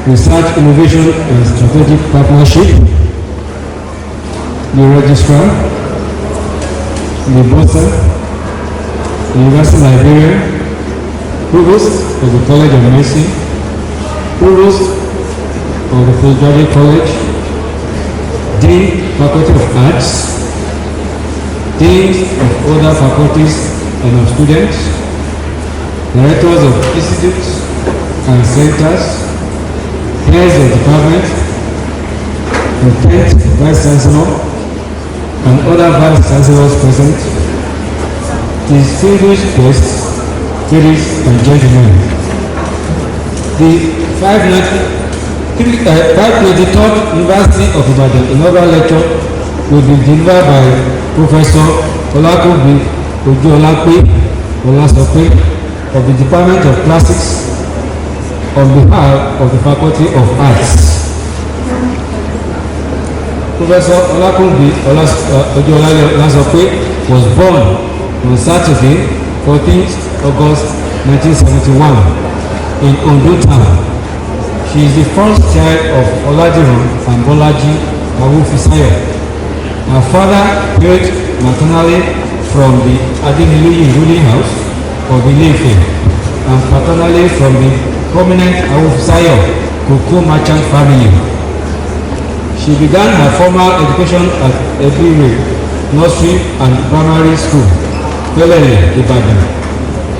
Research, Innovation and Strategic Partnership, the Registrar, the Bursar, the University Librarian, Provost of the College of Medicine, Provost of the Postgraduate College, Dean, Faculty of Arts, Deans of other faculties and of students, Directors of institutes and centers, Heads of department, Lieutenant Vice Chancellor, and other Vice Chancellors present, distinguished guests, ladies and gentlemen. The 593rd University of Ibadan Inaugural Lecture will be delivered by Professor Olakunbi Olasope of the Department of Classics on behalf of the Faculty of Arts. Professor Olakunbi Olasope was born on Saturday, 14th August 1971 in Ondo Town. She is the first child of Oladiran and Bolaji Awufisayo. Her father hailed maternally from the Adeniluyi ruling house of Ile-Ife and paternally from the prominent Awufisayo cocoa merchant family. She began her formal education at Ebire Nursery and Primary School, Pelele, Ibadan,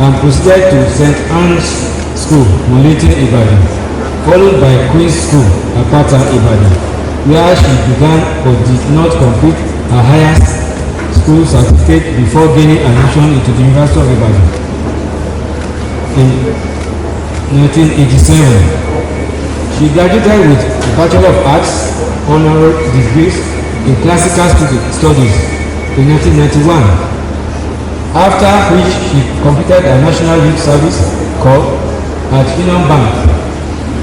and proceeded to St. Anne's School, Molete, Ibadan, followed by Queen's School, Apata, Ibadan, where she began but did not complete her highest school certificate before gaining admission into the University of Ibadan. In 1987, she graduated with a Bachelor of Arts honorary degrees in Classical Studies in 1991, after which she completed a National Youth Service Corps at Union Bank,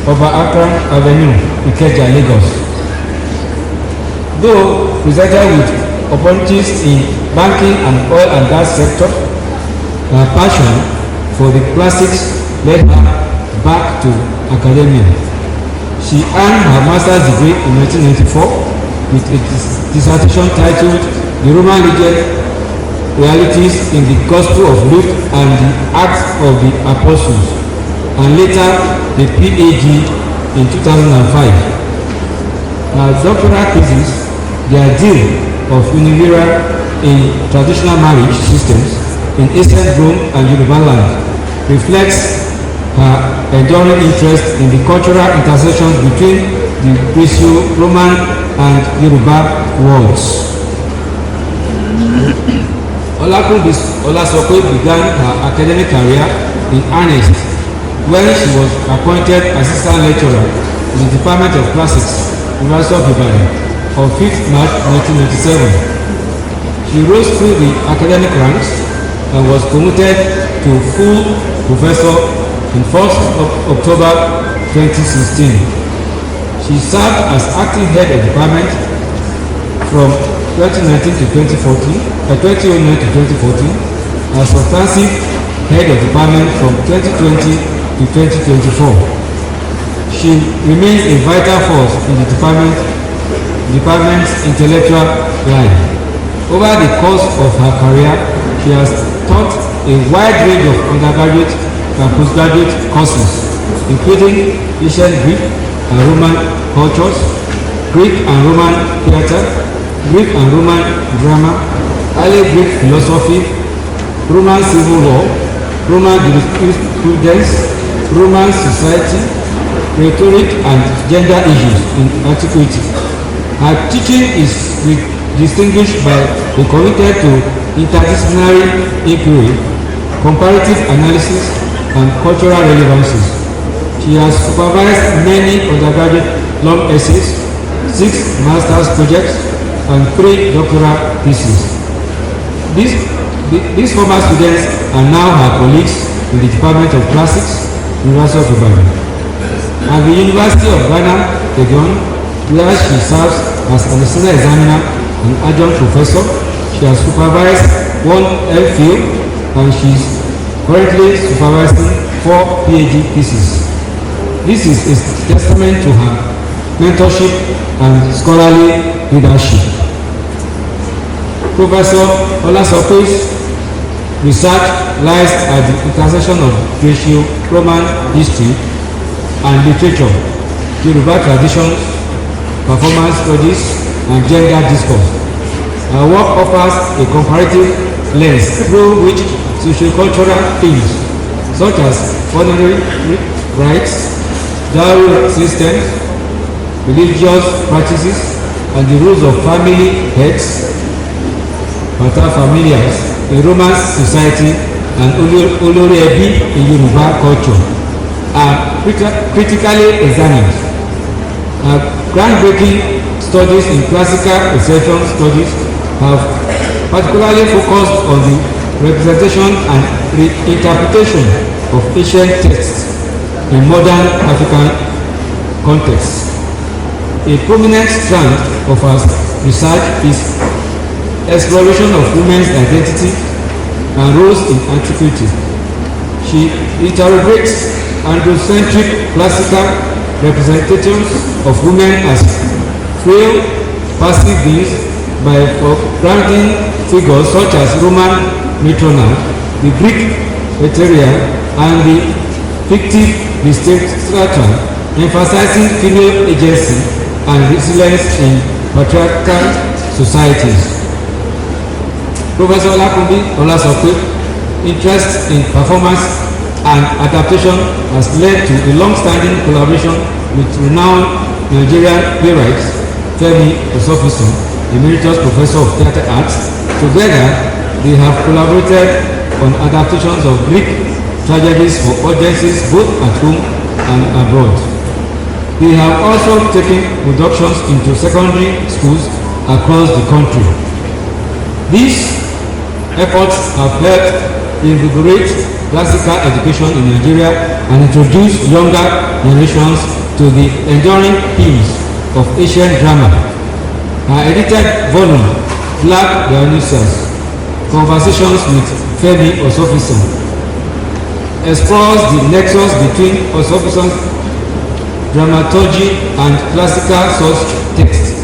Oba Akran Avenue, Ikeja, Lagos. Though presented with opportunities in banking and oil and gas sector, her passion for the classics led her back to academia. She earned her master's degree in 1994 with a dissertation titled The Roman Legend, Realities in the Gospel of Luke and the Acts of the Apostles, and later the PhD in 2005. Her doctoral thesis, The Ideal of Inaugural in Traditional Marriage Systems in Ancient Rome and Yoruba land, reflects her enduring interest in the cultural intersections between the Greco-Roman and Yoruba worlds. Olakunbi Olasope began her academic career in earnest when she was appointed assistant lecturer in the Department of Classics, University of Ibadan, on 5th March 1997. She rose through the academic ranks and was promoted to full professor on 1st of October 2016. She served as acting head of department from 2019 to 2014, 2009 to 2014, as substantive head of department from 2020 to 2024. She remains a vital force in the department's intellectual life. Over the course of her career, she has taught a wide range of undergraduate and postgraduate courses, including ancient Greek and Roman cultures, Greek and Roman theatre, Greek and Roman drama, early Greek philosophy, Roman civil law, Roman jurisprudence, Roman society, rhetoric and gender issues in antiquity. Her teaching is distinguished by a commitment to interdisciplinary inquiry, comparative analysis, and cultural relevances. She has supervised many undergraduate long essays, 6 master's projects, and 3 doctoral theses. These former students are now her colleagues in the Department of Classics, University of Ibadan, and the University of Ghana, Legon, where she serves as an external examiner and adjunct professor. She has supervised 1 MPhil and she is currently supervising 4 PhD theses. This is a testament to her mentorship and scholarly leadership. Professor Olasope's research lies at the intersection of Greco-Roman history and literature, Yoruba traditions, performance studies, and gender discourse. Her work offers a comparative lens through which sociocultural themes such as honorary rights, dowry systems, religious practices, and the rules of family heads, paterfamilias in Roman society, and olori ebi in Yoruba culture are critically examined. Groundbreaking studies in classical reception studies have particularly focused on the representation and reinterpretation of ancient texts in modern African contexts. A prominent strand of her research is exploration of women's identity and roles in antiquity. She interrogates androcentric classical representations of women as frail, passive beings by grounding figures such as Roman matrona, the Greek Etheria, and the fictive strata, emphasizing female agency and resilience in patriarchal societies. Professor Olasope interest in performance and adaptation has led to a long-standing collaboration with renowned Nigerian playwright Femi Osofiso, Emeritus Professor of Theatre Arts. Together, they have collaborated on adaptations of Greek tragedies for audiences both at home and abroad. They have also taken productions into secondary schools across the country. These efforts have helped invigorate classical education in Nigeria and introduce younger generations to the enduring themes of Asian drama. Her edited volume, Black Dionysius, Conversations with Femi Osofiso, explores the nexus between Osofiso's dramaturgy and classical source text,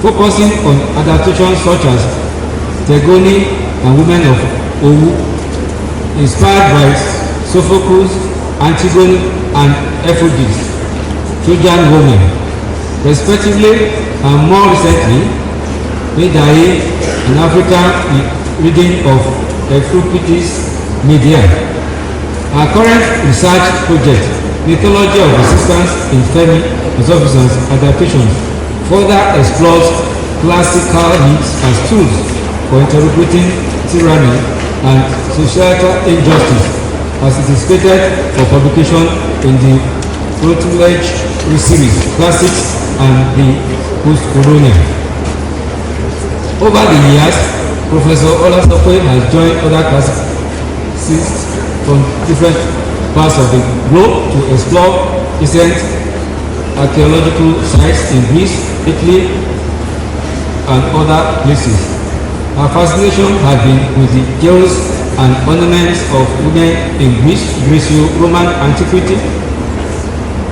focusing on adaptations such as Tegoni and Women of Owu, inspired by Sophocles, Antigone, and Euphues, Trojan women, respectively, and more recently, Medai, an African reading of Euphues Medea. Our current research project, Mythology of Resistance in Femi Osofiso's adaptations, further explores classical myths as tools for interrogating tyranny and societal injustice, as it is slated for publication in the Routledge series, Classics and the Post-Colonial. Over the years, Professor Olasope has joined other classicists from different parts of the globe to explore recent archaeological sites in Greece, Italy, and other places. Her fascination has been with the jewels and ornaments of women in Greco-Roman antiquity.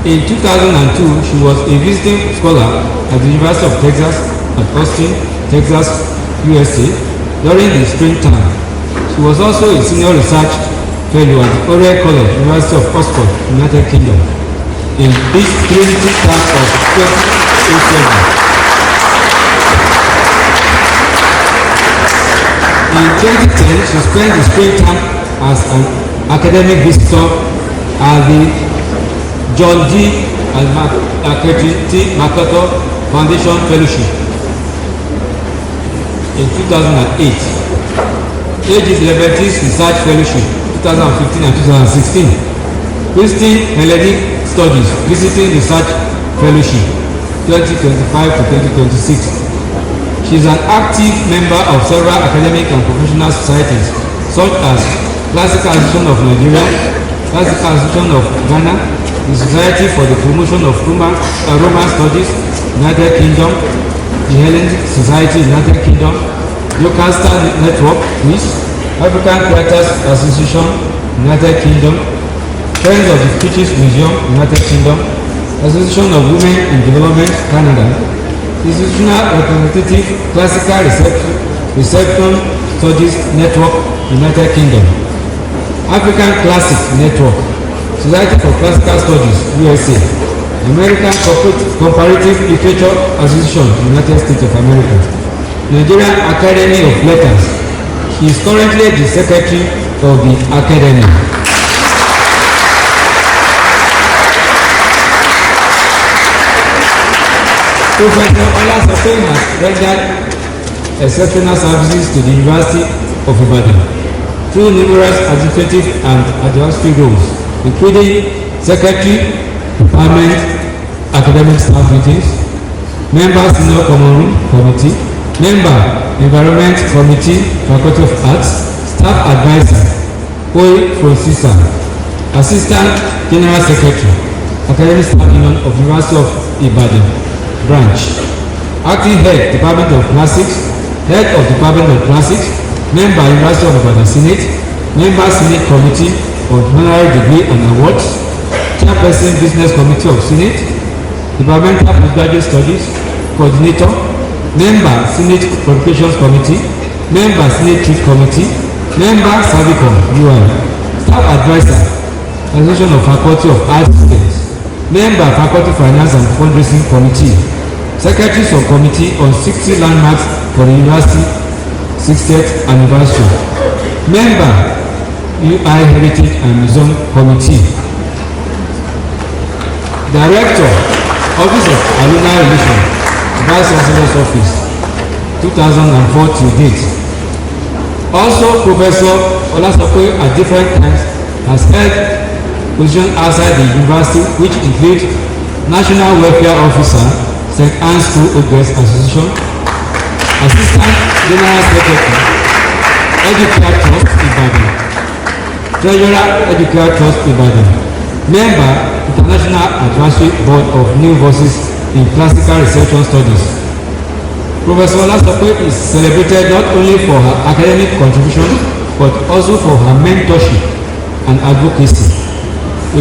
In 2002, she was a visiting scholar at the University of Texas at Austin, Texas, USA during the spring term. She was also a senior research fellow at the Oriel College, University of Oxford, United Kingdom, in this Trinity term of 2007. In 2010, she spent the spring term as an academic visitor at the John D. MacArthur Foundation Fellowship in 2008, Aegis Liberties Research Fellowship 2015 and 2016, Christian Hellenic Studies Visiting Research Fellowship 2025 to 2026. She is an active member of several academic and professional societies such as Classical Association of Nigeria, Classical Association of Ghana, the Society for the Promotion of Roman Studies, United Kingdom, the Hellenic Society, United Kingdom, Jocasta Network, Greece, African Creators Association, United Kingdom, Friends of the British Museum, United Kingdom, Association of Women in Development, Canada, Institutional Representative, Classical Reception Studies Network, United Kingdom, African Classic Network, Society for Classical Studies, USA, American Comparative Literature Association, United States of America, Nigerian Academy of Letters. He is currently the Secretary of the Academy. Professor Olasope has rendered exceptional services to the University of Ibadan through numerous administrative and advisory roles, including Secretary, Department, Academic Staff Meetings, Member Senior Common Room Committee, Member Environment Committee, Faculty of Arts, Staff Advisor, OE Francisca, Assistant General Secretary, Academic Staff Union of University of Ibadan Branch, Acting Head, Department of Classics, Head of Department of Classics, Member University of Ibadan Senate, Member Senate Committee on Honorary Degree and Awards, Chairperson Business Committee of Senate, Departmental Postgraduate Studies, Coordinator, Member Senate Qualifications Committee, Member Senate Treat Committee, Member Savicom UI, Staff Advisor, Association of Faculty of Arts Students, Member Faculty Finance and Fundraising Committee, Secretary Subcommittee on 60 Landmarks for the University 60th Anniversary, Member UI Heritage and Museum Committee, Director, Office of Alumni Relations, Vice Chancellor's Office, 2004 to date. Also, Professor Olasope at different times has held positions outside the university, which include National Welfare Officer, St. Anne's School Oakers Association, Assistant General Secretary, Educare Trust Ibadan, Treasurer Educare Trust Ibadan, Member International Advisory Board of New Voices in Classical Reception Studies. Professor Olasope is celebrated not only for her academic contribution but also for her mentorship and advocacy. A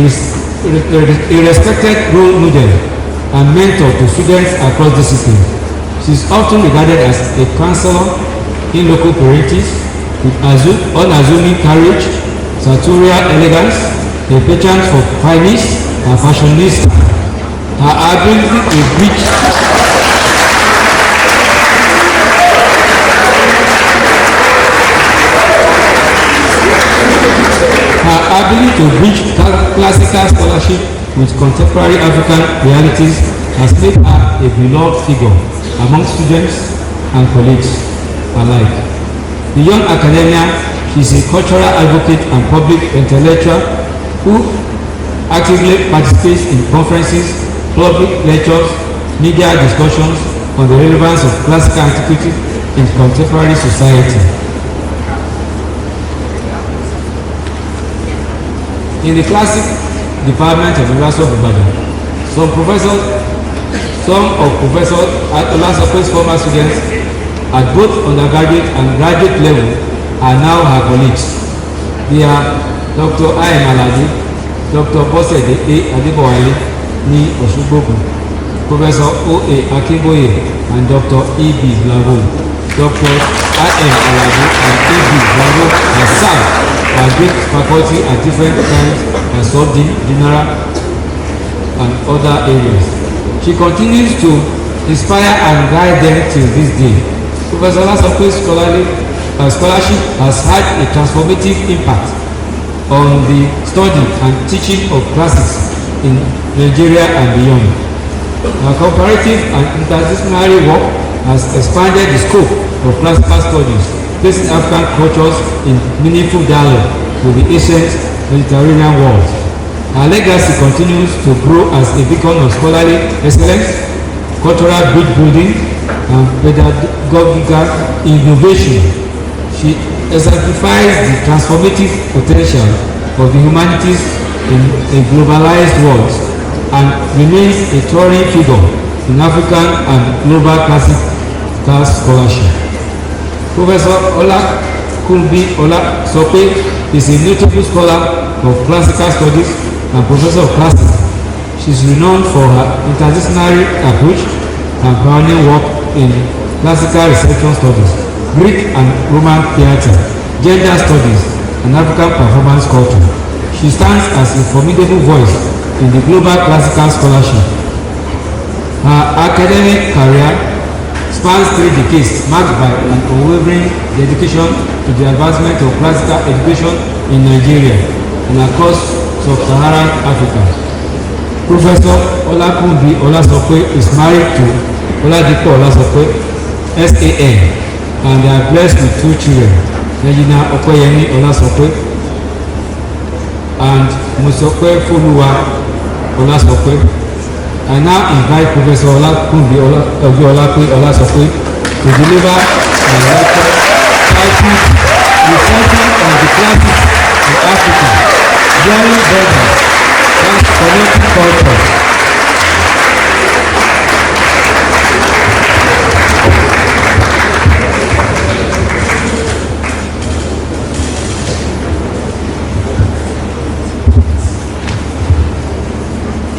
respected role model and mentor to students across disciplines. She is often regarded as a counselor in local parentis with unassuming courage, sartorial elegance, a patron for fineness and fashionista. Her ability to bridge classical scholarship with contemporary African realities has made her a beloved figure among students and colleagues alike. Beyond academia, she is a cultural advocate and public intellectual who actively participates in conferences, public lectures, media discussions on the relevance of classical antiquity in contemporary society. In the classic department of the University of Ibadan, some of Professor Olasope's former students at both undergraduate and graduate level are now her colleagues. They are Dr. I.M. Alade, Dr. Bosede A. Adebowale ní Osogbogun, Professor O.A. Akinboye and Dr. E.B. Blavo. Dr. I.M. Alade and E.B. Blavo have served as great faculty at different times as subdean, general, and other areas. She continues to inspire and guide them till this day. Professor Olasope's scholarship has had a transformative impact on the study and teaching of classics in Nigeria and beyond. Her comparative and interdisciplinary work has expanded the scope of classical studies, placing African cultures in meaningful dialogue with the ancient Mediterranean world. Her legacy continues to grow as a beacon of scholarly excellence, cultural bridge building, and pedagogical innovation. She exemplifies the transformative potential of the humanities in a globalized world and remains a towering figure in African and global classical scholarship. Professor Olakunbi Olasope is a notable scholar of classical studies and professor of classics. She is renowned for her interdisciplinary approach and pioneering work in classical reception studies, Greek and Roman theatre, gender studies, and African performance culture. She stands as a formidable voice in the global classical scholarship. Her academic career spans 3 decades, marked by an unwavering dedication to the advancement of classical education in Nigeria and across sub-Saharan Africa. Professor Olakunbi Olasope is married to Olasope, SAN, and they are blessed with 2 children, Regina Okoyemi Olasope and Mosope Foluwa Olasope. I now invite Professor Olakunbi Olasope to deliver the lecture titled Reflecting on the Classics in Africa, Bearing Burdens, Connecting Culture.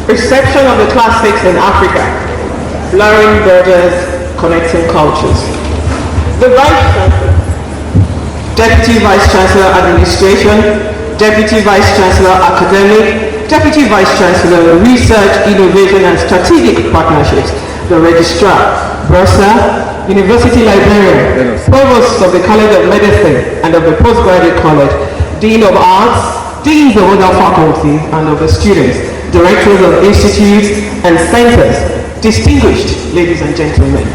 Reception of the classics in Africa, blurring borders, connecting cultures. The Vice Chancellor, Deputy Vice Chancellor Administration, Deputy Vice Chancellor Academic, Deputy Vice Chancellor Research, Innovation and Strategic Partnerships, the Registrar, Bursar, University Librarian, Provost of the College of Medicine and of the Postgraduate College, Dean of Arts, Deans of other faculties and of the students, Directors of institutes and centers, distinguished ladies and gentlemen.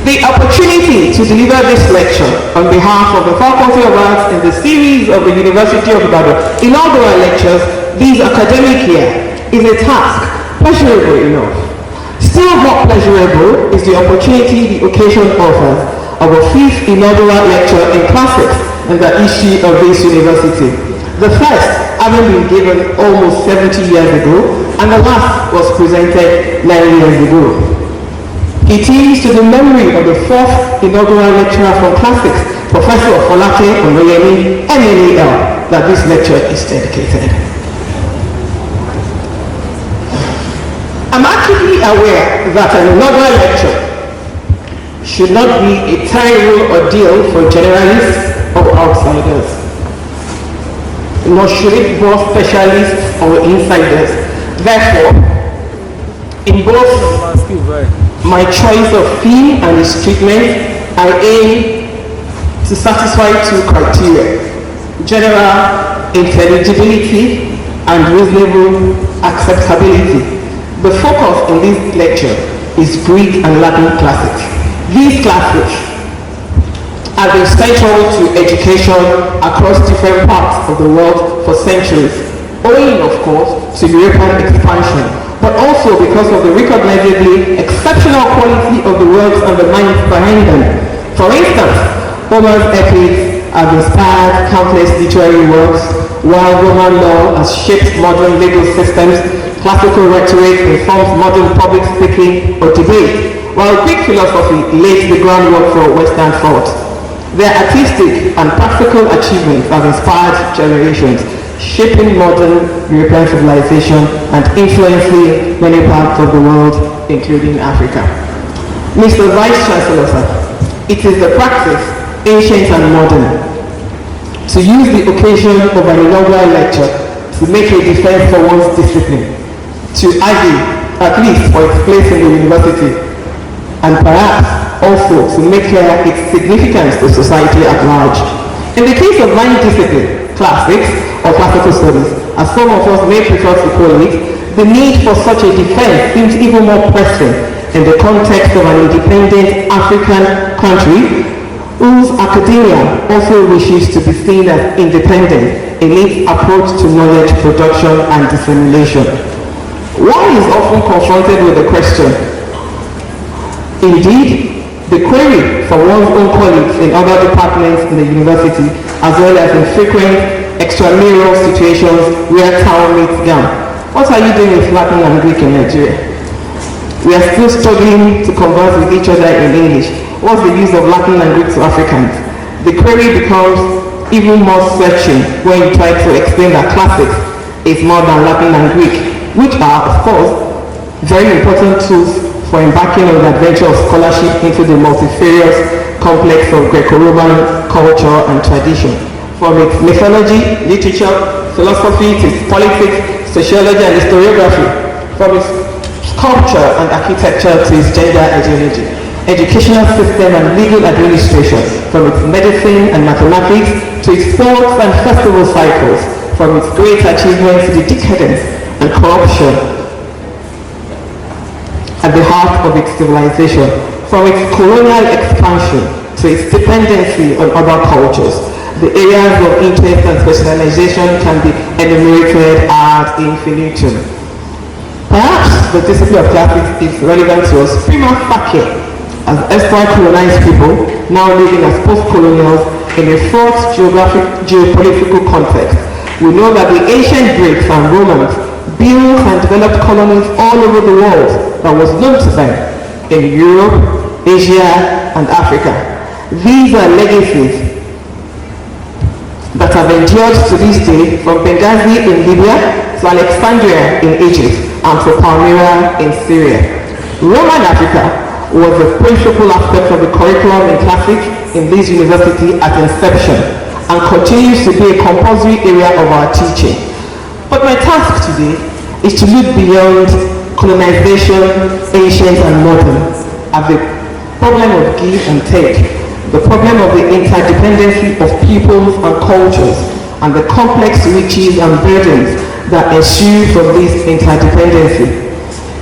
The opportunity to deliver this lecture on behalf of the Faculty of Arts in the series of the University of Ibadan inaugural lectures this academic year is a task pleasurable enough. Still more pleasurable is the opportunity the occasion offers of a 5th inaugural lecture in classics in the history of this university. The first having been given almost 70 years ago, and the last was presented 9 years ago. It is to the memory of the 4th inaugural lecturer from classics, Professor Olakunbi, MLAL, that this lecture is dedicated. I'm actively aware that an inaugural lecture should not be a terrible ordeal for generalists or outsiders, nor should it bore specialists or insiders. Therefore, in both my choice of theme and its treatment, I aim to satisfy 2 criteria: general intelligibility and reasonable acceptability. The focus in this lecture is Greek and Latin classics. These classics have been central to education across different parts of the world for centuries, owing of course to European expansion, but also because of the recognizably exceptional quality of the works and the minds behind them. For instance, Homer's epics have inspired countless literary works, while Roman law has shaped modern legal systems, classical rhetoric informs modern public speaking or debate, while Greek philosophy lays the groundwork for Western thought. Their artistic and practical achievements have inspired generations, shaping modern European civilization and influencing many parts of the world, including Africa. Mr. Vice Chancellor, sir, it is the practice, ancient and modern, to use the occasion of an inaugural lecture to make a defense for one's discipline, to argue, at least for its place in the university, and perhaps also to make clear its significance to society at large. In the case of my discipline, classics or classical studies, as some of us may prefer to call it, the need for such a defense seems even more pressing in the context of an independent African country whose academia also wishes to be seen as independent in its approach to knowledge production and dissemination. One is often confronted with the question, indeed, the query for one's own colleagues in other departments in the university, as well as in frequent extramural situations where town meets gown. What are you doing with Latin and Greek in Nigeria? We are still struggling to converse with each other in English. What's the use of Latin and Greek to Africans? The query becomes even more searching when you try to explain that classics is more than Latin and Greek, which are, of course, very important tools for embarking on the adventure of scholarship into the multifarious complex of Greco-Roman culture and tradition. From its mythology, literature, philosophy, to its politics, sociology and historiography, from its sculpture and architecture to its gender ideology, educational system and legal administration, from its medicine and mathematics to its sports and festival cycles, from its great achievements to the decadence and corruption at the heart of its civilization, from its colonial expansion to its dependency on other cultures. The areas of interest and specialization can be enumerated ad infinitum. Perhaps the discipline of classics is relevant to us prima facie as erstwhile colonized people now living as post-colonials in a fraught geopolitical context. We know that the ancient Greeks and Romans built and developed colonies all over the world that was known to them in Europe, Asia, and Africa. These are legacies that have endured to this day, from Benghazi in Libya to Alexandria in Egypt and to Palmyra in Syria. Roman Africa was the principal aspect of the curriculum in classics in this university at inception and continues to be a compulsory area of our teaching. But my task today is to look beyond colonization, ancient and modern, at the problem of give and take, the problem of the interdependency of peoples and cultures, and the complex riches and burdens that ensue from this interdependency.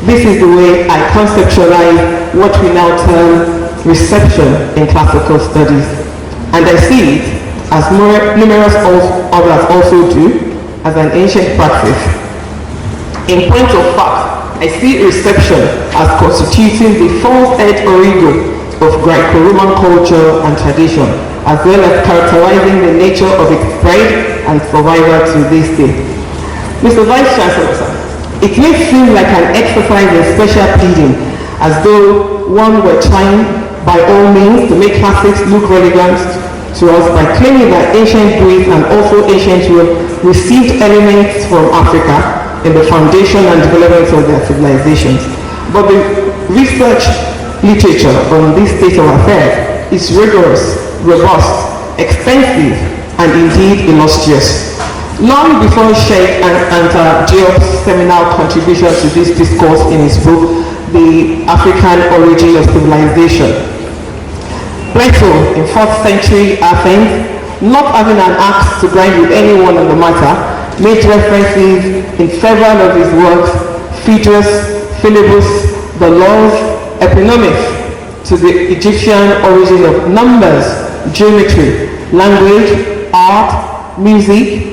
This is the way I conceptualize what we now term reception in classical studies, and I see it, as numerous others also do, as an ancient practice. In point of fact, I see reception as constituting the false-head origo of Greco-Roman culture and tradition, as well as characterizing the nature of its spread and survival to this day. Mr. Vice Chancellor, sir, it may seem like an exercise in special pleading, as though one were trying by all means to make classics look relevant to us by claiming that ancient Greece and also ancient Europe received elements from Africa in the foundation and development of their civilizations. But the research literature on this state of affairs is rigorous, robust, extensive, and indeed illustrious. Long before Sheikh Anta Diop's seminal contribution to this discourse in his book, The African Origin of Civilization, Plato, in 4th century Athens, not having an axe to grind with anyone on the matter, made references in several of his works, Phaedrus, Philebus, the Laws, Epinomis, to the Egyptian origin of numbers, geometry, language, art, music,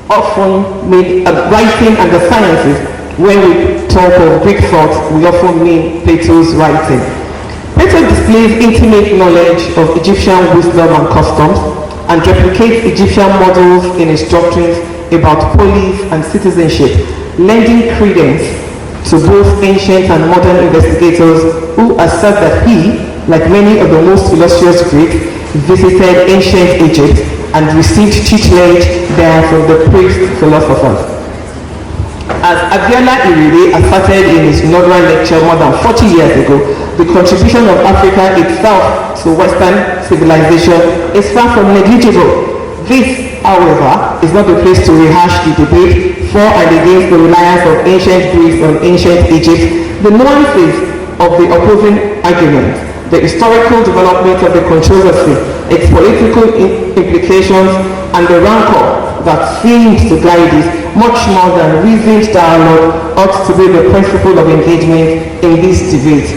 often mean writing and the sciences. When we talk of Greek thought, we often mean Plato's writing. Plato displays intimate knowledge of Egyptian wisdom and customs and replicates Egyptian models in his doctrines about police and citizenship, lending credence to both ancient and modern investigators who assert that he, like many of the most illustrious Greeks, visited ancient Egypt and received tutelage there from the priest philosophers. As Abiola Iride asserted in his inaugural lecture more than 40 years ago, the contribution of Africa itself to Western civilization is far from negligible. This, however, is not the place to rehash the debate for and against the reliance of ancient Greece on ancient Egypt, the nuances of the opposing argument, the historical development of the controversy, its political implications, and the rancor that seems to guide it, much more than reasoned dialogue ought to be the principle of engagement in this debate.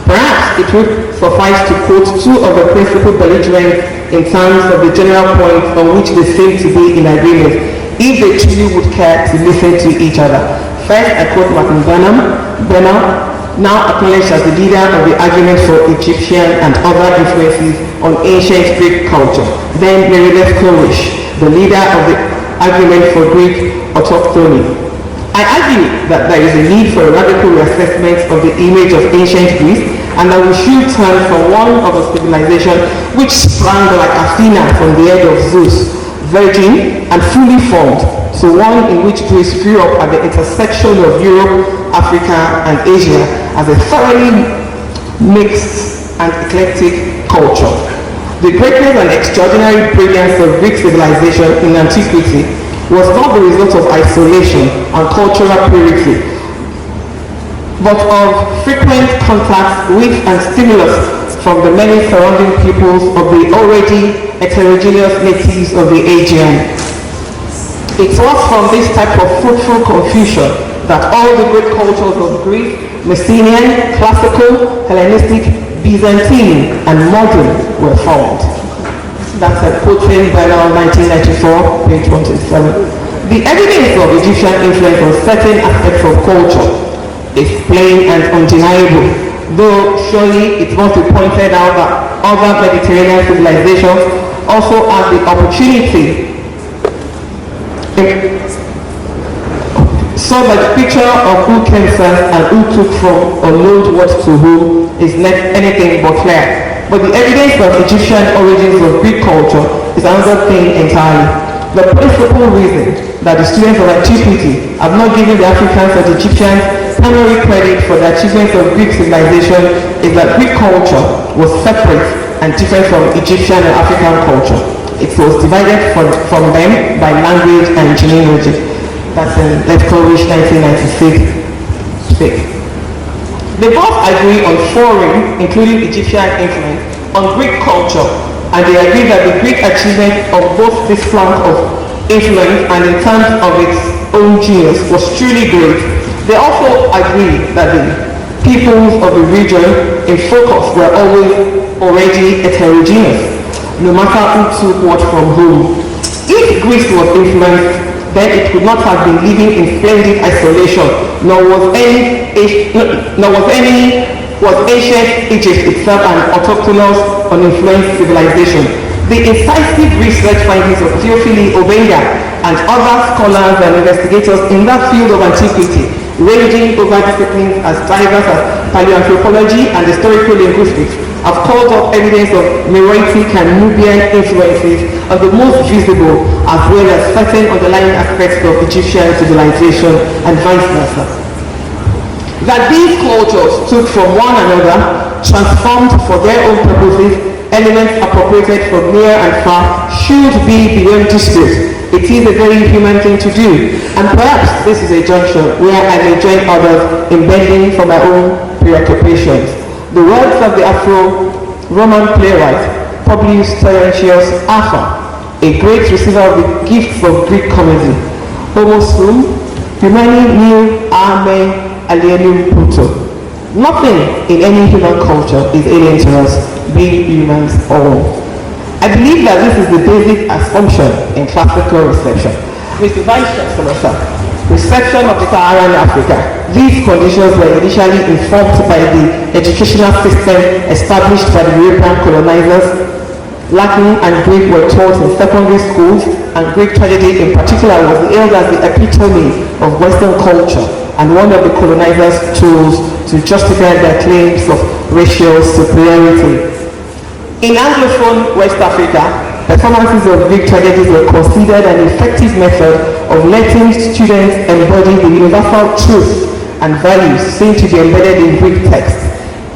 Perhaps it would suffice to quote two of the principal belligerents in terms of the general points on which they seem to be in agreement, if they truly would care to listen to each other. First, I quote Martin Bernal, now acknowledged as the leader of the argument for Egyptian and other influences on ancient Greek culture. Then Meredith Corish, the leader of the argument for Greek autochthony. I argue that there is a need for a radical reassessment of the image of ancient Greece, and that we should turn from one of a civilization which sprang like Athena from the head of Zeus, virgin, and fully formed, so one in which Greece grew up at the intersection of Europe, Africa, and Asia as a thoroughly mixed and eclectic culture. The greatness and extraordinary brilliance of Greek civilization in antiquity was not the result of isolation and cultural purity, but of frequent contact with and stimulus from the many surrounding peoples of the already heterogeneous natives of the Aegean. It was from this type of fruitful confusion that all the great cultures of Greek, Mycenaean, Classical, Hellenistic, Byzantine, and modern were formed. That's a quote in Bernal 1994, page 127. The evidence of Egyptian influence on certain aspects of culture is plain and undeniable, though surely it must be pointed out that other Mediterranean civilizations also had the opportunity. So that the picture of who came first and who took from or loaned what to whom is not anything but clear. But the evidence of Egyptian origins of Greek culture is another thing entirely. The principal reason that the students of antiquity have not given the Africans or the Egyptians primary credit for the achievements of Greek civilization is that Greek culture was separate and different from Egyptian and African culture. It was divided from them by language and genealogy. That's in Let's 1996. They both agree on foreign, including Egyptian influence, on Greek culture, and they agree that the Greek achievement of both this flank of influence and in terms of its own genius was truly great. They also agree that the peoples of the region in focus were always already heterogeneous, no matter who took what from whom. If Greece was influenced, then it could not have been living in splendid isolation, nor was ancient Egypt itself an autochthonous, uninfluenced civilization. The incisive research findings of Theophile Obenga and other scholars and investigators in that field of antiquity, ranging over disciplines as diverse as paleoanthropology and historical linguistics, have called up evidence of Meroitic and Nubian influences on the most visible as well as certain underlying aspects of Egyptian civilization and vice versa. That these cultures took from one another, transformed for their own purposes, elements appropriated from near and far, should be beyond dispute. It is a very human thing to do, and perhaps this is a junction where I may join others in bending for my own preoccupations. The words of the Afro-Roman playwright Publius Terentius Afer, a great receiver of the gifts of Greek comedy: Homo sum, humani nil ame alienum puto. Nothing in any human culture is alien to us, being humans all. I believe that this is the basic assumption in classical reception. Mr. Vice Chancellor, sir, reception of the Saharan Africa. These conditions were initially informed by the educational system established by the European colonizers. Latin and Greek were taught in secondary schools, and Greek tragedy in particular was hailed as the epitome of Western culture and one of the colonizers' tools to justify their claims of racial superiority. In Anglophone West Africa, performances of Greek tragedies were considered an effective method of letting students embody the universal truths and values seen to be embedded in Greek texts,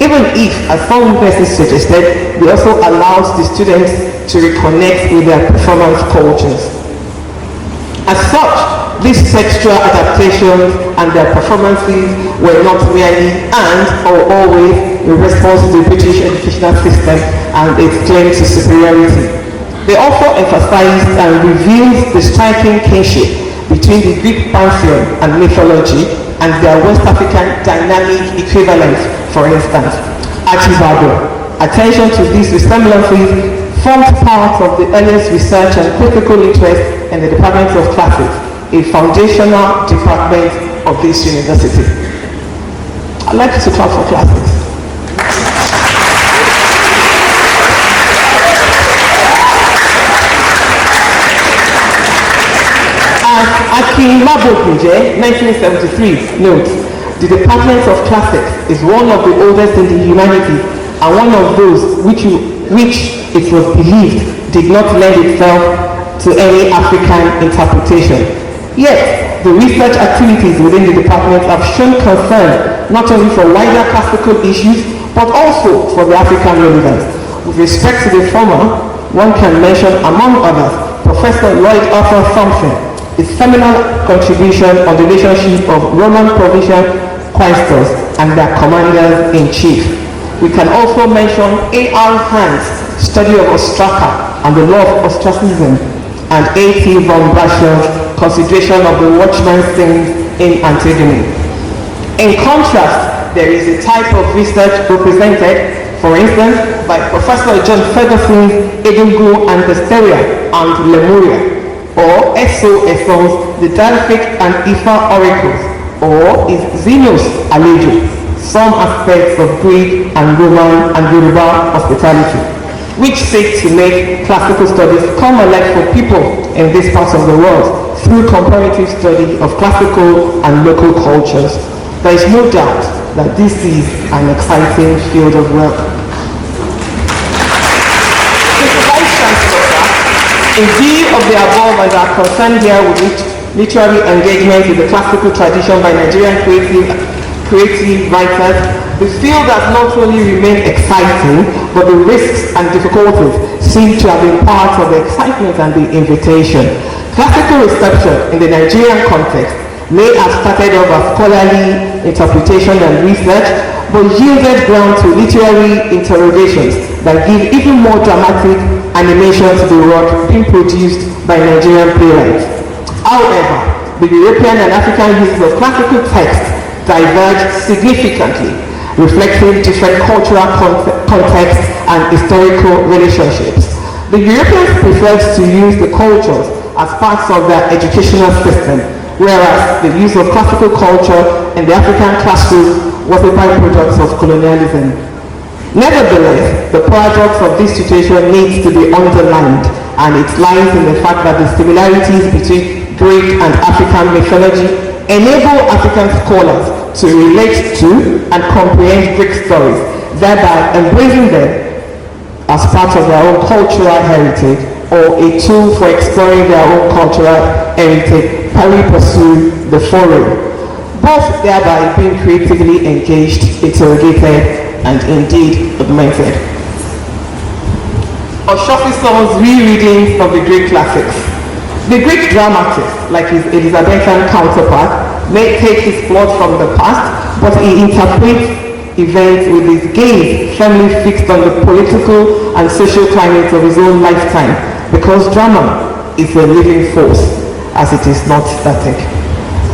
even if, as some witnesses suggested, they also allows the students to reconnect with their performance cultures. As such, these textual adaptations and their performances were not merely and or always in response to the British educational system and its claim to superiority. They also emphasized and revealed the striking kinship between the Greek pantheon and mythology and their West African dynamic equivalent. For instance, Ibadan. Attention to these resemblances formed part of the earliest research and critical interest in the Department of Classics, a foundational department of this university. I'd like to clap for classics. As Akin Mabokuje, 1973, notes, the Department of Classics is one of the oldest in the humanities and one of those which it was believed did not lend itself to any African interpretation. Yet, the research activities within the department have shown concern not only for wider classical issues, but also for the African relevance. With respect to the former, one can mention, among others, Professor Lloyd Arthur Thompson, his seminal contribution on the relationship of Roman provincial quaestors and their commanders-in-chief. We can also mention A.R. Hand's study of ostraca and the law of ostracism, and A.T. von Braschel's consideration of the watchman's things in Antigone. In contrast, there is a type of research represented, for instance, by Professor John Ferguson's Egungun and Hysteria and Lemuria, or S.O.S.O.'s The Delphic and Ifa Oracles, or is Zeno's Alejo, some aspects of Greek and Roman and Yoruba hospitality, which seek to make classical studies come alive for people in this part of the world through comparative study of classical and local cultures. There is no doubt that this is an exciting field of work. Mr. Vice Chancellor, in view of the above and our concern here with literary engagement with the classical tradition by Nigerian creative writers, the field has not only remained exciting, but the risks and difficulties seem to have been part of the excitement and the invitation. Classical reception in the Nigerian context may have started off as scholarly interpretation and research, but yielded ground to literary interrogations that give even more dramatic animation to the work being produced by Nigerian playwrights. However, the European and African uses of classical texts diverge significantly, reflecting different cultural contexts and historical relationships. The Europeans preferred to use the cultures as parts of their educational system, whereas the use of classical culture in the African classroom was a byproduct of colonialism. Nevertheless, the paradox of this situation needs to be underlined, and it lies in the fact that the similarities between Greek and African mythology enable African scholars to relate to and comprehend Greek stories, thereby embracing them as part of their own cultural heritage or a tool for exploring their own cultural heritage, pari pursue the foreign, both thereby being creatively engaged, interrogated, and indeed augmented. Oshofiso's rereadings of the Greek classics. The Greek dramatist, like his Elizabethan counterpart, may take his plot from the past, but he interprets events with his gaze firmly fixed on the political and social climate of his own lifetime, because drama is a living force, as it is not static.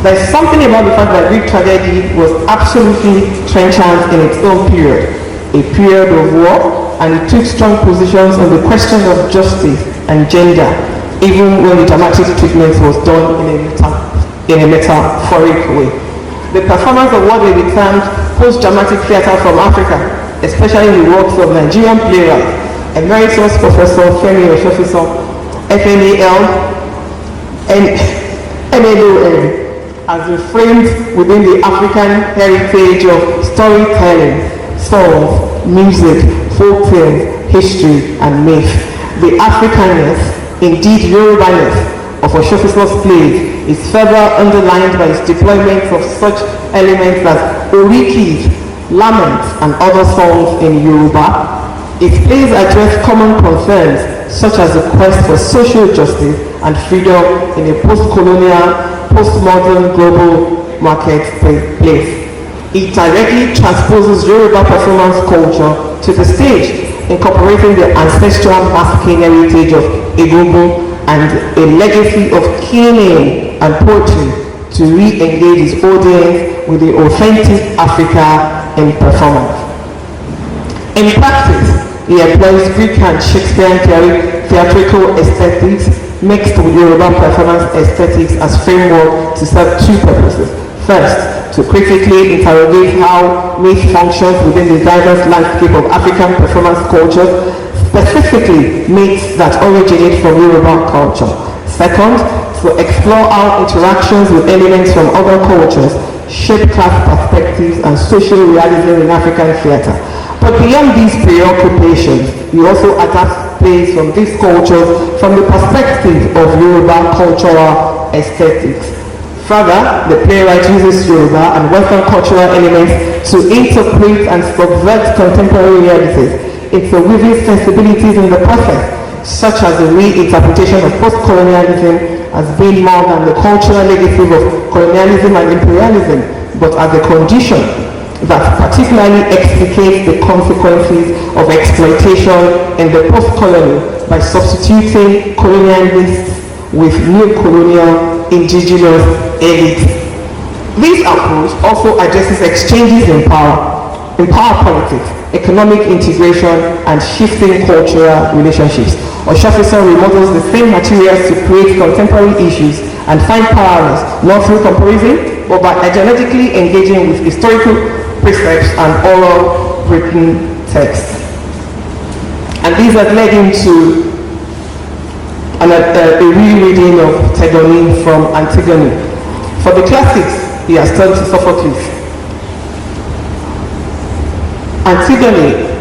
There is something about the fact that Greek tragedy was absolutely trenchant in its own period, a period of war, and it took strong positions on the question of justice and gender, even when the dramatic treatment was done in a metaphoric way. The performance of what may be termed post-dramatic theatre from Africa, especially in the works of Nigerian playwrights, Emeritus Professor Femi Oshofiso, FNAL, and MLOL, has reframed within the African heritage of storytelling, songs, music, folk tales, history, and myth. The Africanness, indeed Yorubaness, of Oshofiso's plays is further underlined by its deployment of such elements as orikis, laments, and other songs in Yoruba. Its plays address common concerns such as the quest for social justice and freedom in a post-colonial, postmodern global marketplace. It directly transposes Yoruba performance culture to the stage, incorporating the ancestral masking heritage of Egungun and a legacy of killing and poetry to re-engage its audience with the authentic Africa in performance. In practice, he employs Greek and Shakespearean theatrical aesthetics mixed with Yoruba performance aesthetics as framework to serve two purposes. First, to critically interrogate how myth functions within the diverse landscape of African performance culture, specifically myths that originate from Yoruba culture. Second, to explore how interactions with elements from other cultures shape class perspectives and social realism in African theatre. But beyond these preoccupations, he also adapts based on these cultures from the perspective of Yoruba cultural aesthetics. Further, the playwright uses Yoruba and Western cultural elements to interpret and subvert contemporary realities, interweaving sensibilities in the process, such as the reinterpretation of post-colonialism as being more than the cultural legacy of colonialism and imperialism, but as a condition that particularly explicates the consequences of exploitation in the post-colony by substituting colonialists with new colonial indigenous elites. This approach also addresses exchanges in power politics, economic integration, and shifting cultural relationships. Oshofiso remodels the same materials to create contemporary issues and find parallels not through comparison, but by dialectically engaging with historical precepts and oral written texts. And these have led into a rereading of Tegoni from Antigone. For the classics, he has turned to Sophocles. Antigone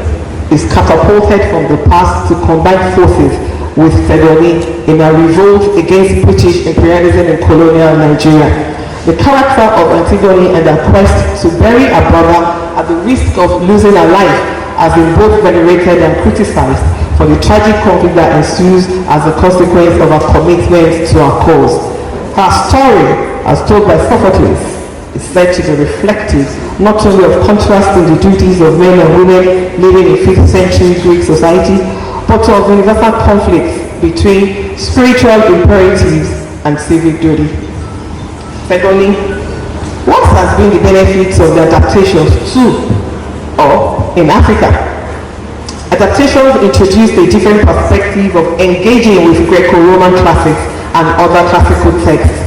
is catapulted from the past to combine forces with Tegoni in a revolt against British imperialism in colonial Nigeria. The character of Antigone and her quest to bury her brother at the risk of losing her life has been both venerated and criticized for the tragic conflict that ensues as a consequence of her commitment to her cause. Her story, as told by Sophocles, is said to be reflective not only of contrast in the duties of men and women living in 5th century Greek society, but of universal conflicts between spiritual imperatives and civic duty. Secondly, what has been the benefits of the adaptations to or in Africa? Adaptations introduced a different perspective of engaging with Greco-Roman classics and other classical texts.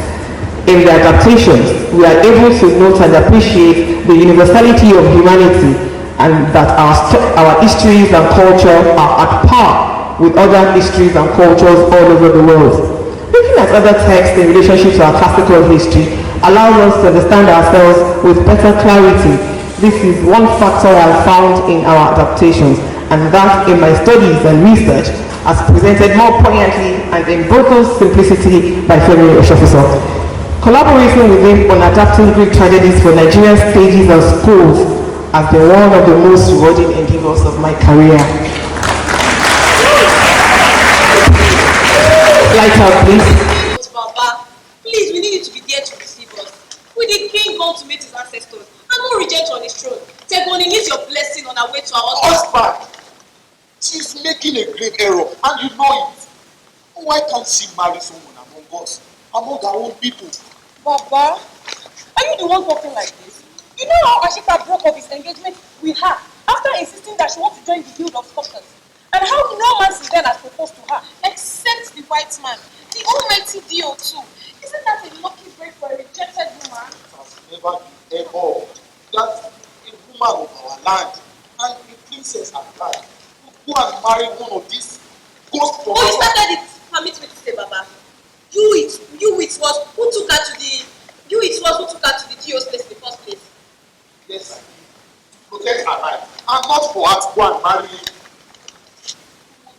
In the adaptations, we are able to note and appreciate the universality of humanity and that our histories and culture are at par with other histories and cultures all over the world. Looking at other texts in relationship to our classical history allows us to understand ourselves with better clarity. This is one factor I have found in our adaptations, and that in my studies and research as presented more poignantly and in brutal simplicity by Femi Oshofiso. Collaborating with him on adapting Greek tragedies for Nigerian stages and schools has been one of the most rewarding endeavors of my career. Light out, please. Baba, please, we need you to be there to receive us. With the king gone to meet his ancestors and no regent on his throne, Tegoni needs your blessing on our way to our husband. She's making a grave error, and you know it. Why can't she marry someone among us, among our own people? Baba, are you the one talking like this? You know how Ashika broke off his engagement with her after insisting that she wants to join the guild of sculptors? And how no man since then has proposed to her, except the white man, the almighty Dio too. Isn't that a lucky break for a rejected woman? It has never been ever that a woman of our land and a princess at that would go and marry one of these ghosts from you started it. Permit me to say, Baba. You it was who took her to the Dio's place in the first place. Yes, I did. To protect her life, and not for her to go and marry him.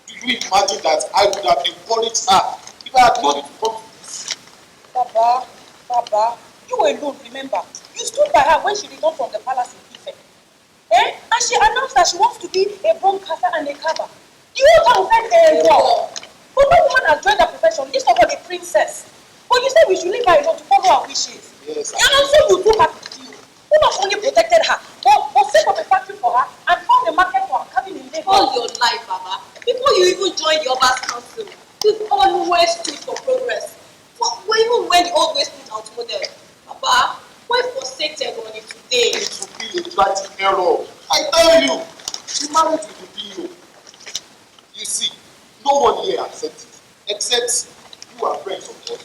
Do you imagine that I would have encouraged her if I had known it would come to this? Baba, you alone, remember. You stood by her when she returned from the palace in Ife. And she announced that she wants to be a broadcaster and a carver. The whole town said, wow. But no woman has joined the profession, least of all a princess. But you said we should leave her alone to follow her wishes. Yes, and also you took her to you. Who not only protected her, but set up a factory for her and found a market for her cabin in Lagos. All your life, Baba. Before you even joined the Oba's council, you've always stood for progress. Even when the old ways put outmoded. Baba, why forsake Tegoni today? It would be a tragic error. I tell you, she married with the Dio. You see, no one here accepts it, except you are friends of God.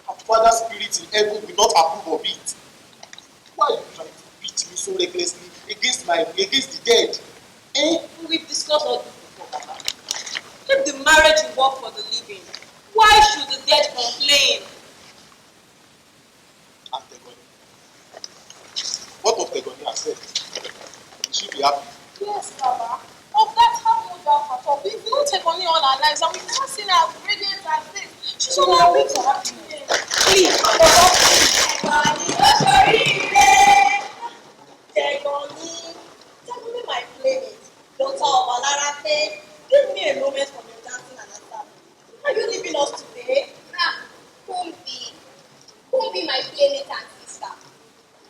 Our Father's spirit in heaven will not approve of it. Why are you trying to beat me so recklessly against the dead? We've discussed all this before, Baba. If the marriage will work for the living, why should the dead complain? And Tegoni. What of Tegoni herself? Will she be happy? Yes, Baba. Of that have no doubt at all. We've not take only all our lives and we've never seen her radiant as this. She's on her way to happiness. Please, Tegoni, my playmate, daughter of Olakunbi, give me a moment from your dancing and answer. Are you leaving us today? Kumbi, my playmate and sister.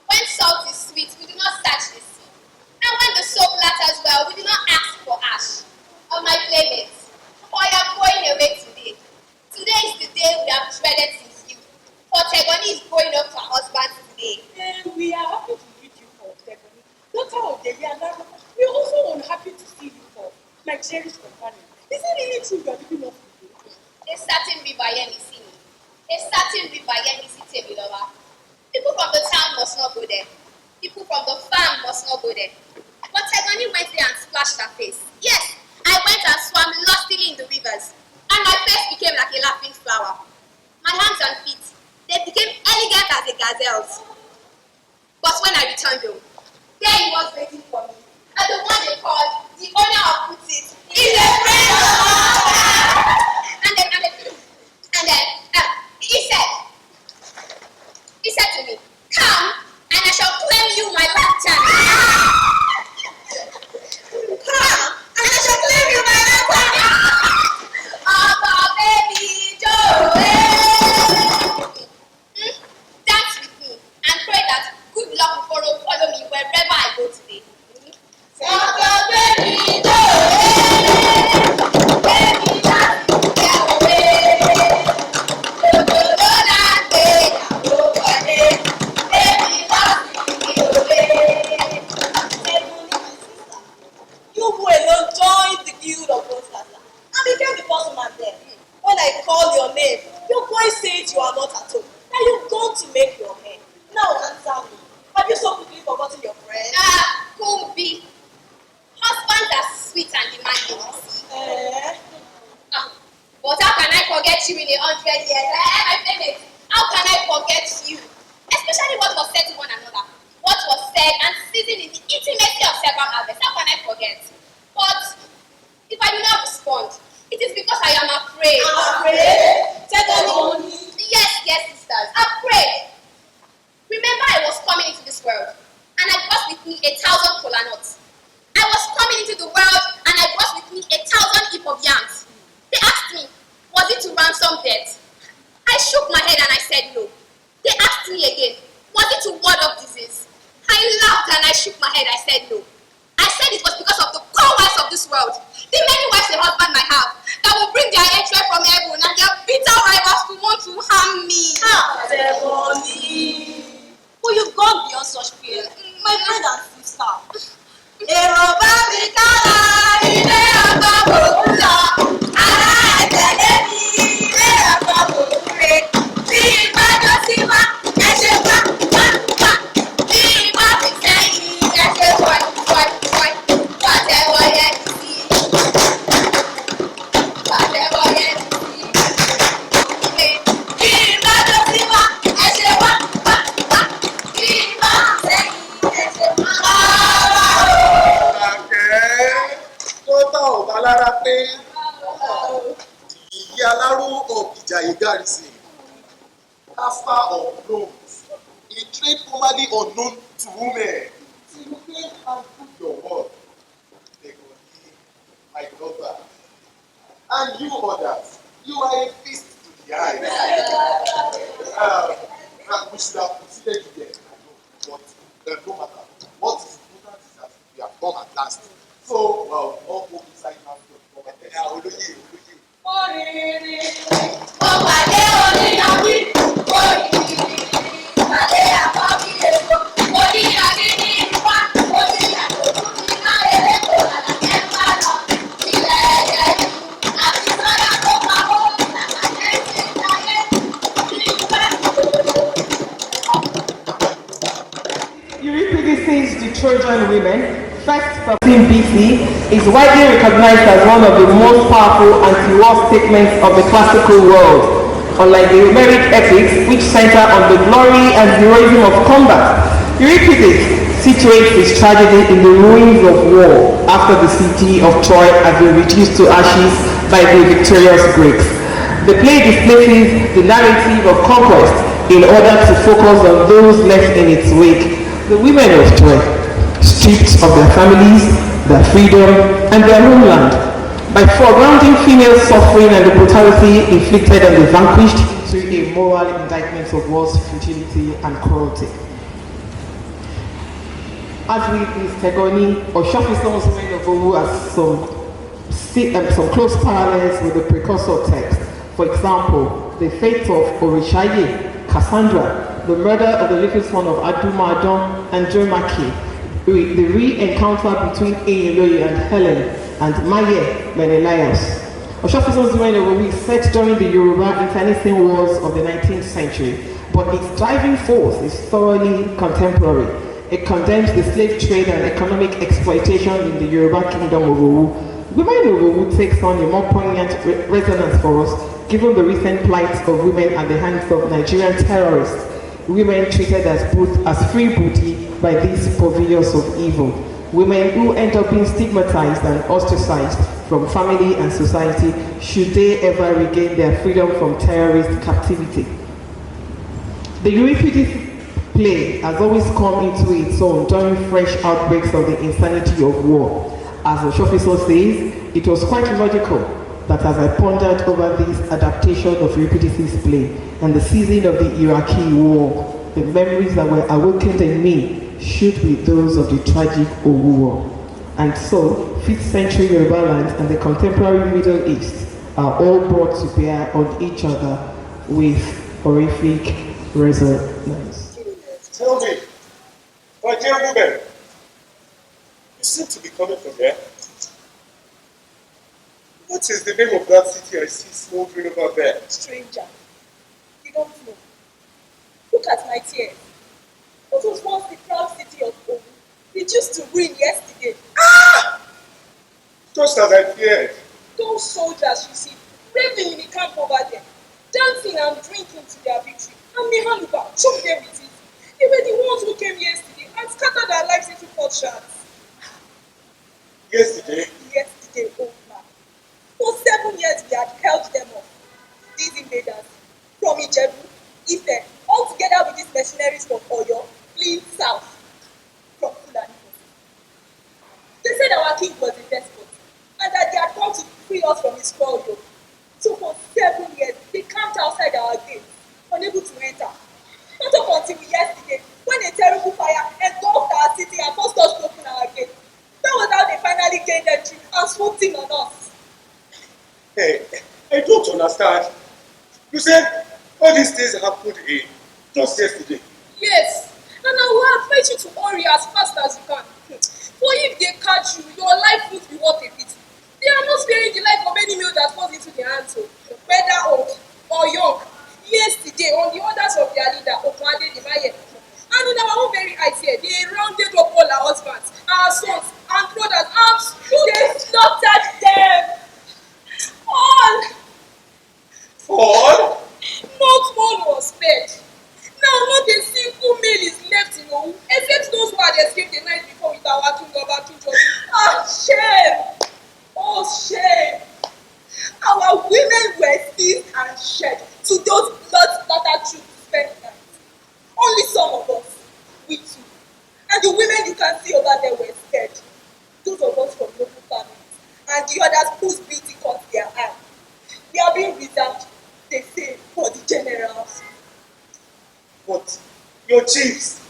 When salt is sweet, we do not search the sea. And when the soap latters well, we do not ask for ash. Of my playmates, for I am going away today. Today is the day we have dreaded since youth. For Tegoni is going up to her husband today. And we are happy to meet you for Tegoni. Daughter of the year, we are also unhappy to see you for my cherished companion. Is it really true you are leaving us today? A certain river Yenisi. A certain river Yenisi Temilola. People from the town must not go there. People from the farm must not go there. But Tegoni went there and splashed her face. Yes, I went and swam lustily in the rivers, and my face became like a laughing flower. My hands and feet, they became elegant as a gazelle's. But when I returned home, there he was waiting for me, and the one they called the owner of Putit is a friend of mine. And then he said to me, "Come, and I shall claim you my lifetime." Come, and I shall claim you my lifetime. Oh, baby Joe. Dance with me and pray that good luck will follow me wherever I go today. Oh, baby Joe. Baby, dance with me. You who alone joined the guild of Rosetta and became the first man there. When I called your name, your voice said you are not at home. Now you've gone to make your hair. Now answer me. Have you so quickly forgotten your friend? Kumbi. Husbands are sweet and demanding. But how can I forget you in 100 years? My playmate, how can I forget you? Especially what was said to one another. What was said and seasoned in the intimacy of several harvests. How can I forget? But if I do not respond, it is because I am afraid. Afraid? Tegoni. Yes, sisters. Afraid. Remember, I was coming into this world, and I brought with me 1,000 kola nuts. I was coming into the world, and I brought with me 1,000 heap of yams. They asked me, was it to ransom debt? I shook my head and I said no. They asked me again, was it to ward off disease? I laughed and I shook my head. I said no. I said it was because of the poor wives of this world, the many wives a husband might have, that will bring their hatred from heaven and their bitter rivals to want to harm me. Tegoni. Oh, you've gone beyond such fear. My friend and sister. Master of loans, a trade formerly unknown to women. Till you came and put your word, Tegoni, my daughter, and you others, you are a feast to the eyes. We should have proceeded here, I know, but no matter. What is important is that we have come at last. So, all go inside now. Euripides, the Trojan women, first 14 BC, is widely recognized as one of the most powerful anti-war statements of the classical world, unlike the Homeric epics, which center on the glory and heroism of combat. Euripides situates his tragedy in the ruins of war after the city of Troy had been reduced to ashes by the victorious Greeks. The play displaces the narrative of conquest in order to focus on those left in its wake, the women of Troy, stripped of their families, their freedom, and their homeland. By foregrounding female suffering and the brutality inflicted on the vanquished to a moral indictment of war's futility and cruelty. As with Ms. Tegoni, Oshofison's Men of Owu has some close parallels with the precursor text. For example, the fate of Orishaye, Cassandra, the murder of the little son of Adumadon and Jomaki, the re-encounter between Eyiloye and Helen, and Maye Menelaus. Oshofison's Men of Owu is set during the Yoruba internecine wars of the 19th century, but its driving force is thoroughly contemporary. It condemns the slave trade and economic exploitation in the Yoruba kingdom of Owu. Women of Owu takes on a more poignant resonance for us, given the recent plight of women at the hands of Nigerian terrorists, women treated as free booty by these purveyors of evil, women who end up being stigmatized and ostracized from family and society should they ever regain their freedom from terrorist captivity. The Euripides play has always come into its own during fresh outbreaks of the insanity of war. As Oshofiso says, it was quite logical that as I pondered over this adaptation of Euripides' play and the season of the Iraqi war, the memories that were awakened in me should be those of the tragic Owu War. And so, 5th century Yoruba land and the contemporary Middle East are all brought to bear on each other with horrific resonance. Tell me, my dear woman, you seem to be coming from there. What is the name of that city I see smoldering over there? Stranger, you don't know. Look at my tears. What was once the proud city of Owu reduced to ruin yesterday. Just as I feared. Those soldiers, you see, raving in the camp over there, dancing and drinking to their victory, and Mehanuba choked them with it. They were the ones who came yesterday and scattered our lives into potsherds. Yesterday? Yesterday, old man. For 7 years we had held them off. These invaders, from Ijebu, Ife, all together with these mercenaries from Oyo, fleeing south from Fulani. They said our king was a despot and that they had come to free us from his spoil yoke. So for 7 years, they camped outside our gates, unable to enter. Not up until yesterday, when a terrible fire engulfed our city and forced us to open our gates. That was how they finally gained entry and swooped in on us. Hey, I don't understand. You said all these things happened just yesterday. Yes, and I will advise you to hurry as fast as you can. For if they catch you, your life would be worth a pity. They are not sparing the life of any male that falls into their hands, whether old or young. Yesterday, on the orders of their leader, Okwade Dimaye, and in our own very eyes here, they rounded up all our husbands, our sons, and brothers, and they slaughtered them. All! Not one was spared. Now, not a single male is left in Owu, except those who had escaped the night before with our king of our kingdom. Ah, shame! Oh, shame! Our women were seized and shed to those blood-splattered troops to spend the night. Only some of us, we too. And the women you can see over there were scared. Those of us from local families, and the others whose beauty caught their eye. They are being reserved, they say, for the generals. But your chiefs,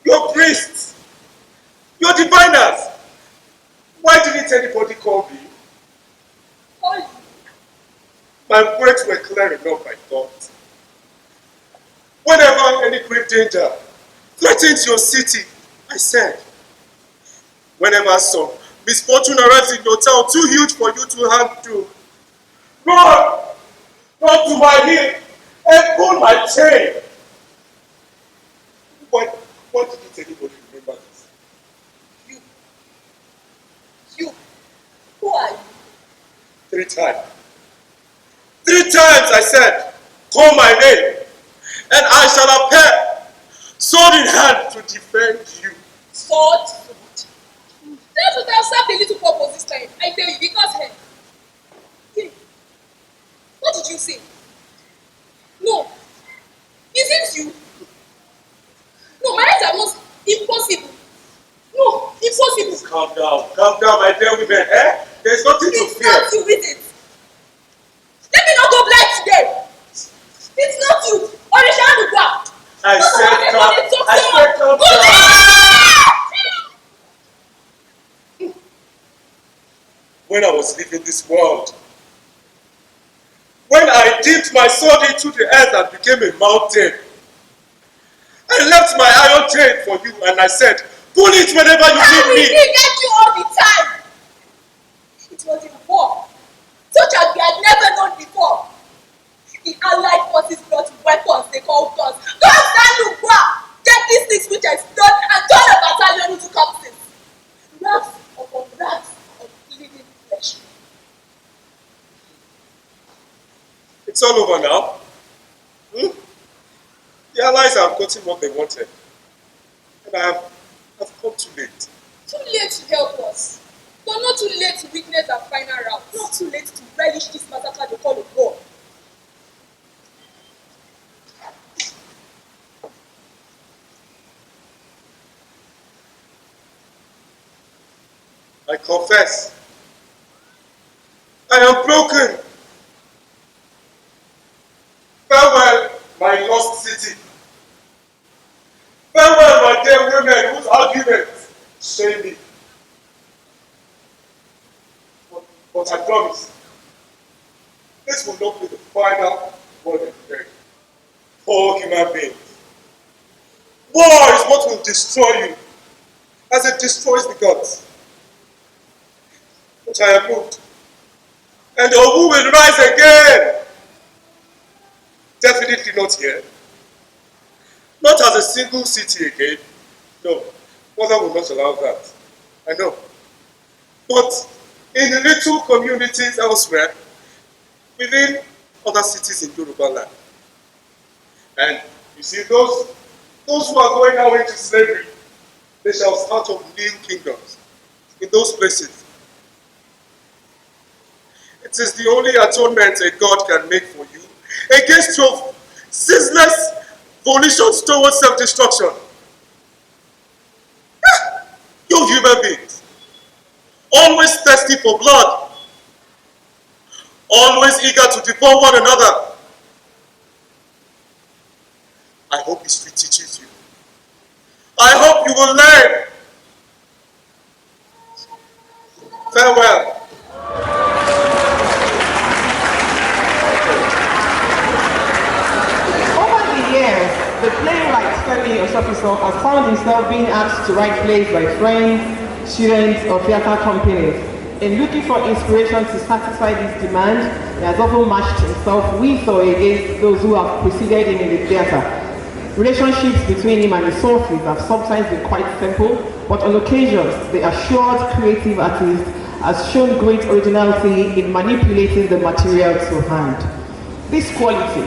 your priests, your diviners, why didn't anybody call me? Call you? My words were clear enough, I thought. Whenever any grave danger threatens your city, I said. Whenever some misfortune arrives in your town too huge for you to handle, run to my heel and pull my chain. Why didn't anybody remember this? You. Who are you? 3 times. 3 times I said, call my name, and I shall appear, sword in hand, to defend you. Sword? That would have served a little purpose this time, I tell you, because What did you say? No. Is it you? No, my eyes are not impossible. No, impossible. Calm down, my dear women, eh? There's nothing to It's fear. not you, is it? Let me not go blind today. It's not you. Orisha I said calm down. When I was leaving this world, when I dipped my sword into the earth and became a mountain, I left my iron chain for you and I said, pull it whenever you need me. We needed you all the time. It was a war, such as we had never known before. The Allied forces brought weapons they called guns. Guns that look wow! Deadly sticks which explode and turn a battalion into corpses. Racks upon racks of bleeding flesh. It's all over now. The Allies have gotten what they wanted. And I've come too late. Too late to help us, but not too late to witness our final rout. Not too late to relish this massacre they call a war. I confess, I am broken. Farewell, my lost city. Farewell, my dear women whose arguments shame me. But I promise, this will not be the final word of the day. For human beings. War is what will destroy you, as it destroys the gods. But I am moved. And Owu will rise again. Definitely not here. Not as a single city again. No, Mother will not allow that. I know. But in little communities elsewhere, within other cities in Yoruba land. And you see, those who are going now into slavery, they shall start up new kingdoms in those places. It is the only atonement a God can make for you against your ceaseless volitions towards self-destruction. You human beings, always thirsty for blood, always eager to devour one another. I hope history teaches you. I hope you will learn. Farewell. Over the years, the playwright Femi Osopiso has found himself being asked to write plays by friends, students, or theatre companies. In looking for inspiration to satisfy this demand, he has often matched himself with or against those who have preceded him in the theatre. Relationships between him and the sources have sometimes been quite simple, but on occasions, the assured creative artist has shown great originality in manipulating the material to hand. This quality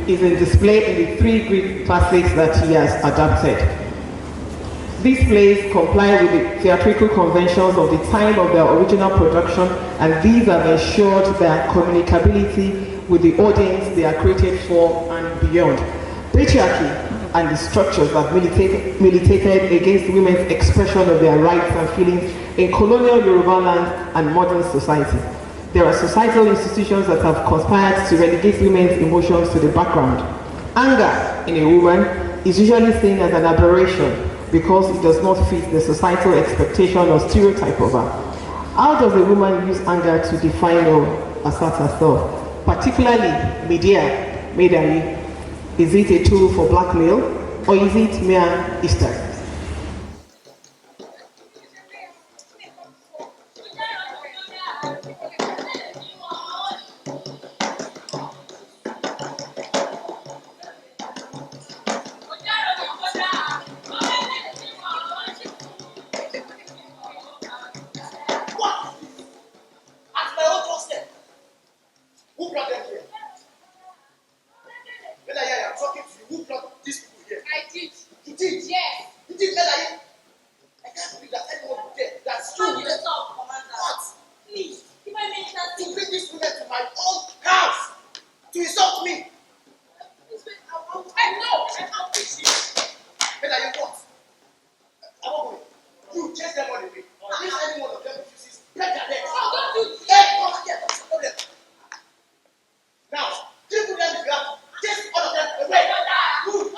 is in display in the 3 Greek classics that he has adapted. These plays comply with the theatrical conventions of the time of their original production, and these have ensured their communicability with the audience they are created for and beyond. Patriarchy and the structures that militated against women's expression of their rights and feelings in colonial Yoruba land and modern society. There are societal institutions that have conspired to relegate women's emotions to the background. Anger in a woman is usually seen as an aberration because it does not fit the societal expectation or stereotype of her. How does a woman use anger to define or assert herself? Particularly media, is it a tool for blackmail or is it mere Easter? Who brought them here? When I am talking to you, who brought these people here? I did. You did? Yes. to insult me. I know. I can't teach you. Better you what? I'm not going. You chase them all the way. If any one of them refuses, break their necks. Oh, don't do Hey, come here. What's the problem? Now, triple them if you have to. Chase all of them away. Good.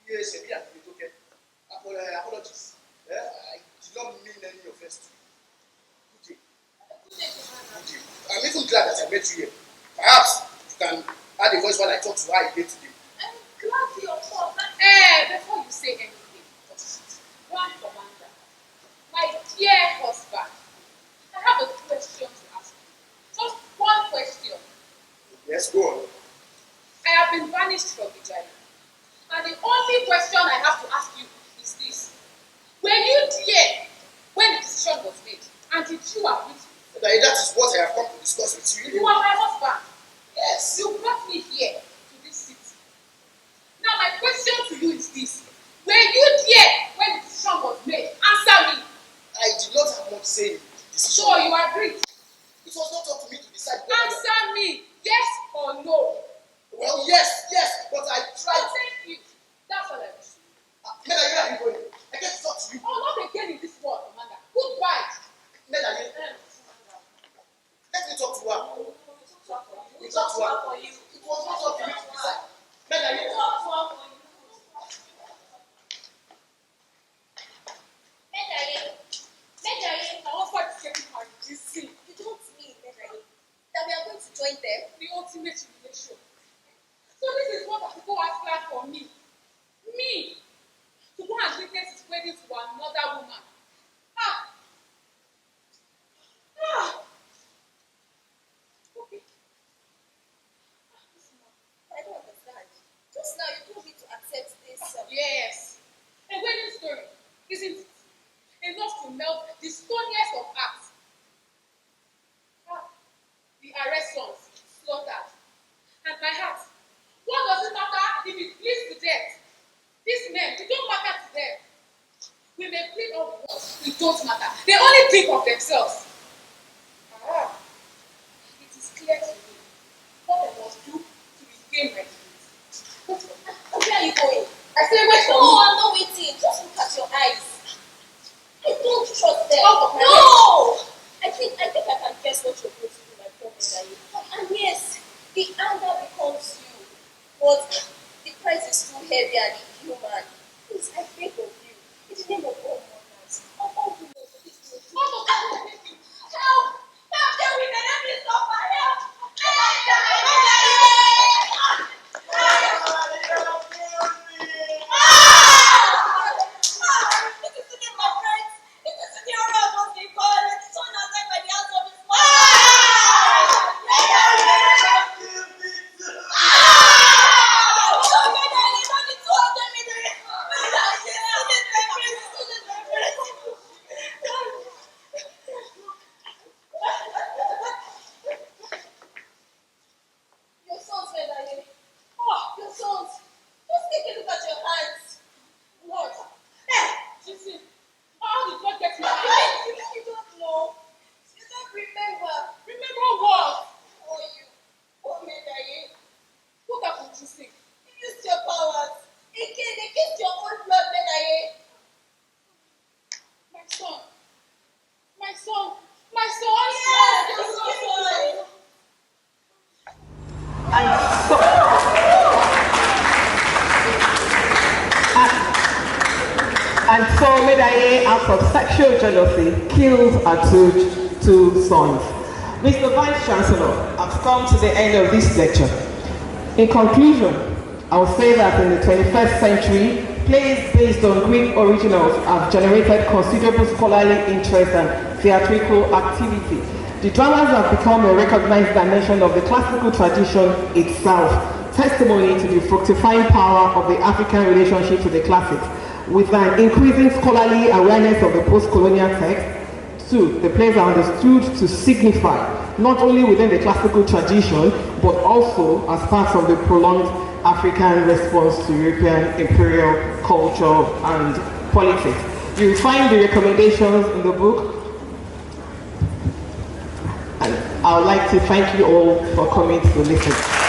Yes, yeah, it's okay. Apologies. I did not mean any offense to you. Good day. I'm even glad that I met you here. Perhaps you can add a voice while I talk to her again today. I'm glad to your talk. Before you say anything, Grand Commander, my dear husband, I have a question to ask you. Just one question. Yes, go on. I have been banished from Vijaya. And the only question I have to ask you is this. Were you there when the decision was made? And did you agree to it? That is what I have come to discuss with you. You are my husband. Yes. You brought me here to this city. Now my question to you is this. Were you there when the decision was made? Answer me. I did not have much say in the decision. So you agreed? It was not up to me to decide. Answer me. Yes or no? Well, yes, but I tried. Oh, thank you. That's all I wish. Meda, where are you going? I get to talk to you. Oh, not again in this world, Commander. Goodbye. Meda, let me talk to her. You talk to her. It was not up to me to decide. Meda, I was quite getting married. You see, You don't mean, Medaye, that we are going to join them? the ultimate humiliation. So this is what people have planned for me. Me! To go and witness his wedding to another woman. Okay. I don't understand. Just now you told me to accept this. Yes. A wedding story, isn't it? Enough to melt the stoniest of hearts. The arrest sons slaughtered. And my heart. What does it matter if it bleeds to death? These men, it don't matter to them. We may plead all we want, it don't matter. They only think of themselves. It is clear to me what I must do to regain my dignity. Where are you going? I say wait for No, me. I'm not waiting. Just look at your eyes. I don't trust them. Out of my No! I think I can guess what you're going to do, my poor Medaye. And yes, the anger becomes you. But the price is too heavy and inhuman. Please, I beg of you, in the name of all mothers, of all women, please do it. Help! Help! Tell me that I'm in suffer. Help! It is today, my friends. It is today all of us be born. So now by the house of his Your sons, Medaye. Your sons. Just take a look at your hands. What? You see, how did God get my You don't know. You don't remember. Remember what? Oh, you. Oh, Medaye. What happened to see? You used your powers. Against your own blood, Medaye. My son. My son. My son. Yes, your son. And so Medaye, out of sexual jealousy, kills her two sons. Mr. Vice Chancellor, I've come to the end of this lecture. In conclusion, I will say that in the 21st century, plays based on Greek originals have generated considerable scholarly interest and theatrical activity. The dramas have become a recognized dimension of the classical tradition itself, testimony to the fructifying power of the African relationship to the classics. With an increasing scholarly awareness of the post-colonial text, too, the plays are understood to signify, not only within the classical tradition, but also as part of the prolonged African response to European imperial culture and politics. You will find the recommendations in the book. And I would like to thank you all for coming to listen.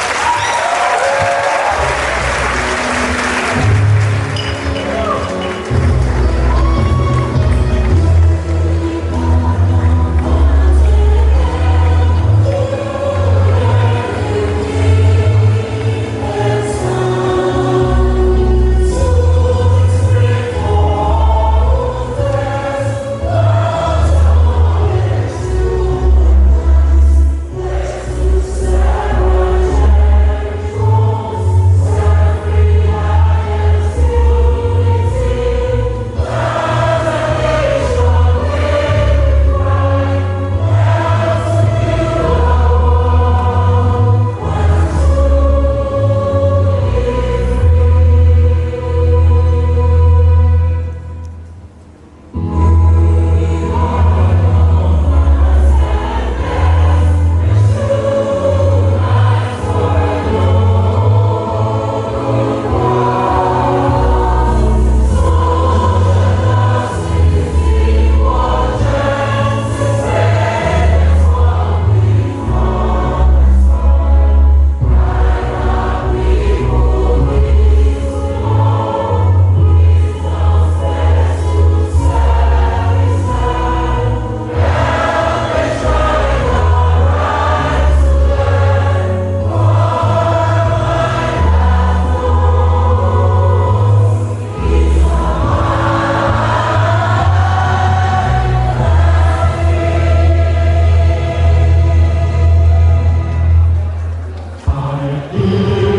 I